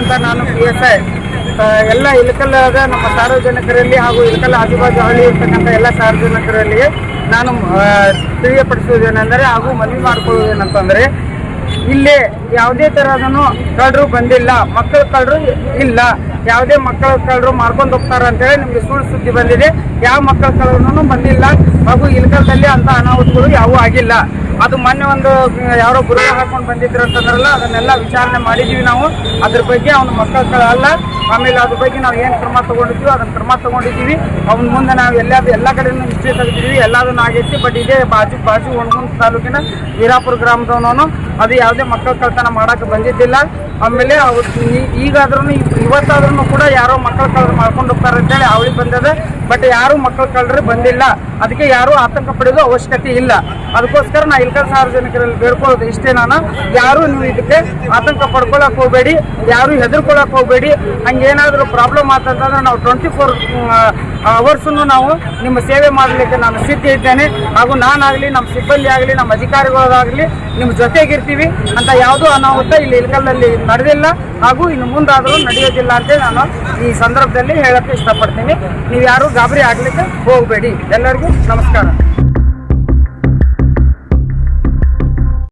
ಅಂತ ನಾನು PSI ಎಲ್ಲ ಇಳಕಲ್ಲದ ನಮ್ಮ ಸಾರ್ವಜನಿಕರಲ್ಲಿ ಹಾಗೂ ಇಳಕಲ್ಲ ಆಜುಬಾಜು ಹಳ್ಳಿ ಇರ್ತಕ್ಕಂಥ ಎಲ್ಲ ಸಾರ್ವಜನಿಕರಲ್ಲಿ ನಾನು ತಿಳಿಯಪಡಿಸುವುದೇನೆಂದರೆ ಹಾಗೂ ಮನವಿ ಮಾಡಿಕೊಳ್ಳುವುದೇನಂತಂದರೆ ಇಲ್ಲಿ ಯಾವುದೇ ತರಹದನ್ನು ಕಳ್ಳರು ಬಂದಿಲ್ಲ, ಮಕ್ಕಳ ಕಳ್ಳರು ಇಲ್ಲ, ಯಾವುದೇ ಮಕ್ಕಳ ಕಳ್ಳರು ಮಾಡ್ಕೊಂಡು ಹೋಗ್ತಾರೆ ಅಂತೇಳಿ ನಿಮಗೆ ಸುಳ್ಳು ಸುದ್ದಿ ಬಂದಿದೆ. ಯಾವ ಮಕ್ಕಳ ಕಳ್ಳರೂ ಬಂದಿಲ್ಲ ಹಾಗೂ ಇಳಕಲ್ಲದಲ್ಲಿ ಅಂತ ಅನಾಹುತಗಳು ಯಾವೂ ಆಗಿಲ್ಲ. ಅದು ಮೊನ್ನೆ ಒಂದು ಯಾರೋ ಬುರುಗ ಹಾಕೊಂಡು ಬಂದಿದ್ರು ಅಂತಂದ್ರಲ್ಲ, ಅದನ್ನೆಲ್ಲ ವಿಚಾರಣೆ ಮಾಡಿದ್ದೀವಿ ನಾವು. ಅದ್ರ ಬಗ್ಗೆ ಅವನ ಮಕ್ಕಳ ಅಲ್ಲ, ಆಮೇಲೆ ಅದ್ರ ಬಗ್ಗೆ ನಾವು ಏನು ಕ್ರಮ ತೊಗೊಂಡಿದ್ದೀವಿ ಅದನ್ನು ಕ್ರಮ ತೊಗೊಂಡಿದ್ದೀವಿ. ಅವನ ಮುಂದೆ ನಾವು ಎಲ್ಲ ಕಡೆಯೂ ಹಿಸ್ಟ್ರಿ ತೆಗೆದಿದ್ದೀವಿ, ಎಲ್ಲದನ್ನು ಆಗೈತಿ. ಬಟ್ ಇದೇ ಬಾಜು ಹುಣಗುಂದ ತಾಲೂಕಿನ ವೀರಾಪುರ ಗ್ರಾಮದವನು ಅದು ಯಾವುದೇ ಮಕ್ಕಳ ಕಳ್ತನ ಮಾಡೋಕ್ಕೆ ಬಂದಿದ್ದಿಲ್ಲ. ಆಮೇಲೆ ಈಗಾದ್ರೂ ಇವತ್ತಾದ್ರೂ ಕೂಡ ಯಾರೋ ಮಕ್ಕಳ ಕಳ್ಳರು ಮಾಡ್ಕೊಂಡು ಹೋಗ್ತಾರೆ ಅಂತೇಳಿ ಅವಳಿಗೆ ಬಂದದ. ಬಟ್ ಯಾರೂ ಮಕ್ಕಳ ಕಳ್ಳರು ಬಂದಿಲ್ಲ. ಅದಕ್ಕೆ ಯಾರೂ ಆತಂಕ ಪಡೆಯೋದು ಅವಶ್ಯಕತೆ ಇಲ್ಲ. ಅದಕ್ಕೋಸ್ಕರ ನಾ ಇಳಕಲ್ ಸಾರ್ವಜನಿಕರಲ್ಲಿ ಬೇಡ್ಕೊಳ್ಳೋದು ಇಷ್ಟೇ, ನಾನು ಯಾರೂ ನೀವು ಇದಕ್ಕೆ ಆತಂಕ ಪಡ್ಕೊಳ್ಳೋಕೆ ಹೋಗಬೇಡಿ, ಯಾರೂ ಹೆದರ್ಕೊಳ್ಳೋಕೆ ಹೋಗಬೇಡಿ. ಹಂಗೇನಾದರೂ ಪ್ರಾಬ್ಲಮ್ ಆಗ್ತಂತಂದ್ರೆ ನಾವು 24 ಅವರ್ಸನ್ನು ನಾವು ನಿಮ್ಮ ಸೇವೆ ಮಾಡಲಿಕ್ಕೆ ನಾನು ಸಿದ್ಧ ಇದ್ದೇನೆ. ಹಾಗೂ ನಾನಾಗಲಿ, ನಮ್ಮ ಸಿಬ್ಬಂದಿ ಆಗಲಿ, ನಮ್ಮ ಅಧಿಕಾರಿಗಳಾಗಲಿ ನಿಮ್ಮ ಜೊತೆಗಿರ್ತೀವಿ ಅಂತ. ಯಾವುದೂ ಅನಾಹುತ ಇಲ್ಲಿ ಇಳಕಲ್ಲಲ್ಲಿ ನಡೆದಿಲ್ಲ ಹಾಗೂ ಇನ್ನು ಮುಂದಾದರೂ ನಡೆಯೋದಿಲ್ಲ ಅಂತೇಳಿ ನಾನು ಈ ಸಂದರ್ಭದಲ್ಲಿ ಹೇಳೋಕ್ಕೆ ಇಷ್ಟಪಡ್ತೀನಿ. ನೀವು ಯಾರೂ ಗಾಬರಿ ಆಗಲಿಕ್ಕೆ ಹೋಗಬೇಡಿ. ಎಲ್ಲರಿಗೂ ನಮಸ್ಕಾರ.